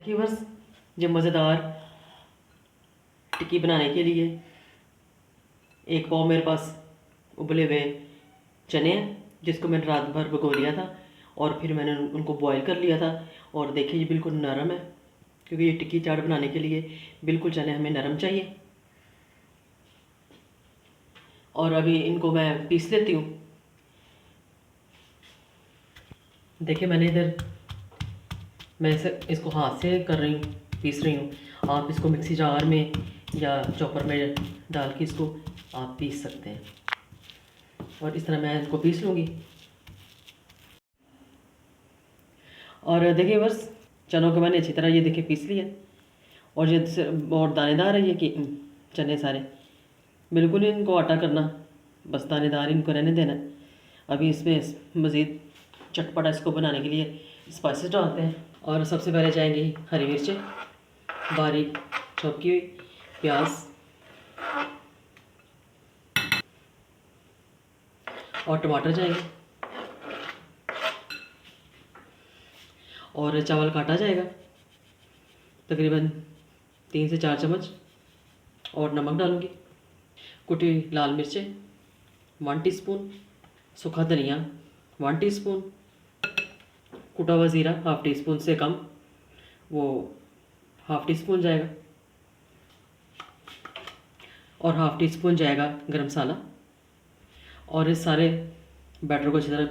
देखिए बस जो मज़ेदार टिक्की बनाने के लिए एक पाव मेरे पास उबले हुए चने हैं, जिसको मैंने रात भर भिगो लिया था और फिर मैंने उनको बॉईल कर लिया था। और देखिए ये बिल्कुल नरम है, क्योंकि ये टिक्की चाट बनाने के लिए बिल्कुल चने हमें नरम चाहिए। और अभी इनको मैं पीस लेती हूँ। देखिए मैंने इधर मैं इसको हाथ से कर रही हूँ, पीस रही हूँ। आप इसको मिक्सी जार में या चॉपर में डाल के इसको आप पीस सकते हैं। और इस तरह मैं इसको पीस लूँगी। और देखिए बस चनों को मैंने अच्छी तरह ये देखिए पीस लिया। और ये और दानेदार है ये कि चने सारे, बिल्कुल इनको आटा करना, बस दानेदार इनको रहने देना। अभी इसमें मज़ीद चटपटा इसको बनाने के लिए स्पाइसेस डालते हैं। और सबसे पहले जाएंगी हरी मिर्चें बारीक चॉप की हुई, प्याज और टमाटर जाएंगे, और चावल काटा जाएगा तकरीबन 3 से 4 चम्मच। और नमक डालूँगी, कुटी हुई लाल मिर्चें 1 टीस्पून, सूखा धनिया 1 टीस्पून, कुटा हुआ ज़ीरा हाफ़ टी स्पून से कम, वो हाफ़ टी स्पून जाएगा। और हाफ़ टी स्पून जाएगा गरम मसाला। और इस सारे बैटर को अच्छी तरह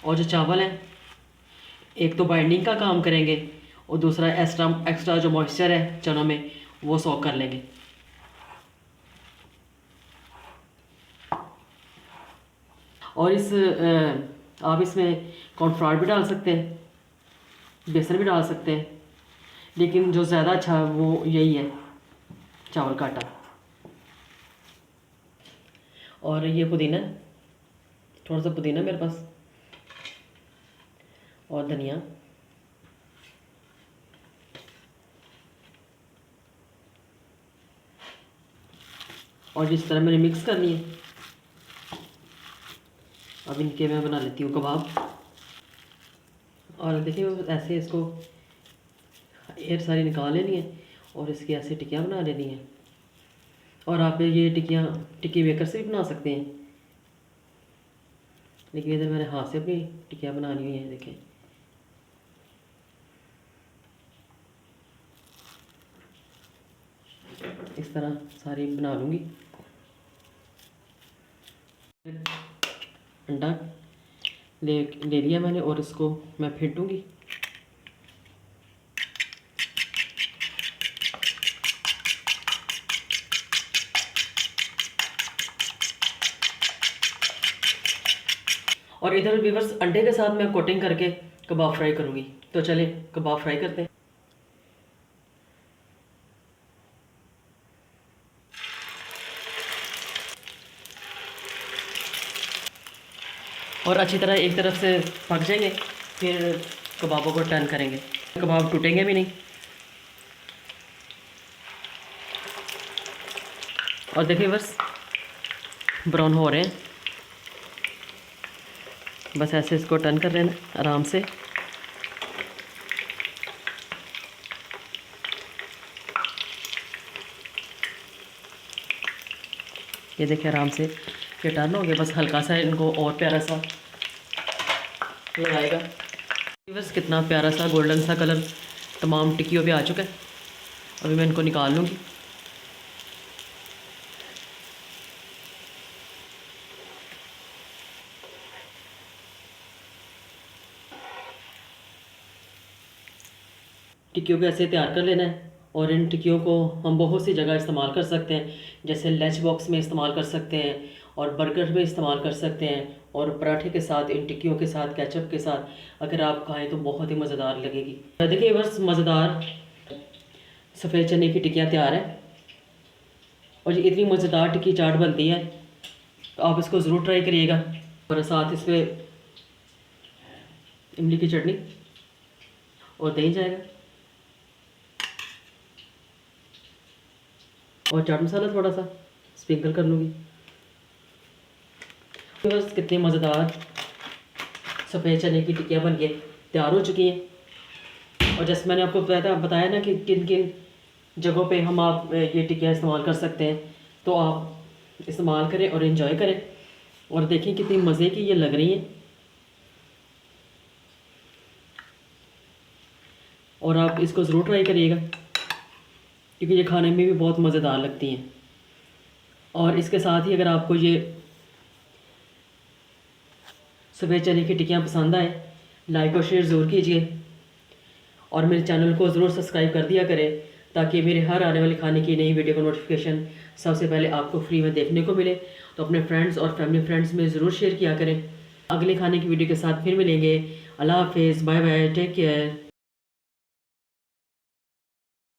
और जो चावल हैं एक तो बाइंडिंग का काम करेंगे और दूसरा एक्स्ट्रा जो मॉइस्चर है चनों में वो सॉक कर लेंगे। और आप इसमें कॉर्नफ्लावर भी डाल सकते हैं, बेसन भी डाल सकते हैं, लेकिन जो ज़्यादा अच्छा है वो यही है, चावल का आटा। और ये पुदीना, थोड़ा सा पुदीना मेरे पास, और धनिया। और जिस तरह मैंने मिक्स कर लिए, अब इनके मैं बना लेती हूँ कबाब। और देखिए ऐसे इसको एयर सारी निकाल लेनी है और इसकी ऐसे टिक्कियाँ बना लेनी है। और आप ये टिक्की मेकर से भी बना सकते हैं, लेकिन इधर मैंने हाथ से अपनी टिक्कियाँ बनानी हुई हैं। देखें इस तरह सारी बना लूँगी। अंडा ले लिया मैंने और इसको मैं फेंटूँगी। और इधर व्यूअर्स अंडे के साथ मैं कोटिंग करके कबाब फ्राई करूँगी। तो चले कबाब फ्राई करते हैं। और अच्छी तरह एक तरफ से पक जाएंगे, फिर कबाबों को टर्न करेंगे, कबाब टूटेंगे भी नहीं। और देखिए बस ब्राउन हो रहे हैं, बस ऐसे इसको टर्न कर लेना आराम से। ये देखिए आराम से ये टर्न हो गया, बस हल्का सा इनको और प्यारा सा लगाएगा। बस कितना प्यारा सा गोल्डन सा कलर तमाम टिक्कियों पे आ चुका है। अभी मैं इनको निकाल लूँगी। टिक्कियों को ऐसे तैयार कर लेना है। और इन टिक्कियों को हम बहुत सी जगह इस्तेमाल कर सकते हैं, जैसे लंच बॉक्स में इस्तेमाल कर सकते हैं, और बर्गर में इस्तेमाल कर सकते हैं, और पराठे के साथ, इन टिक्कियों के साथ, केचप के साथ अगर आप खाएं तो बहुत ही मज़ेदार लगेगी। देखिए बस मज़ेदार सफ़ेद चने की टिक्कियाँ तैयार है। और ये इतनी मज़ेदार टिक्की चाट बनती है, तो आप इसको ज़रूर ट्राई करिएगा। और साथ इसमें इमली की चटनी और दही जाएगा, और चाट मसाला थोड़ा सा स्प्रिंकल कर लूँगी। बस कितनी मज़ेदार सफ़ेद चने की टिक्कियाँ बन के तैयार हो चुकी हैं। और जैसे मैंने आपको बताया ना कि किन किन जगहों पे हम आप ये टिक्कियाँ इस्तेमाल कर सकते हैं, तो आप इस्तेमाल करें और इन्जॉय करें और देखें कितनी मज़े की ये लग रही हैं। और आप इसको ज़रूर ट्राई करिएगा क्योंकि ये खाने में भी बहुत मज़ेदार लगती हैं। और इसके साथ ही अगर आपको ये सफ़ेद चने की टिक्कियाँ पसंद आए, लाइक और शेयर ज़रूर कीजिए और मेरे चैनल को ज़रूर सब्सक्राइब कर दिया करें ताकि मेरे हर आने वाली खाने की नई वीडियो का नोटिफिकेशन सबसे पहले आपको फ्री में देखने को मिले। तो अपने फ्रेंड्स और फैमिली फ्रेंड्स में ज़रूर शेयर किया करें। अगले खाने की वीडियो के साथ फिर मिलेंगे। अल्लाह हाफिज़, बाय बाय, टेक केयर।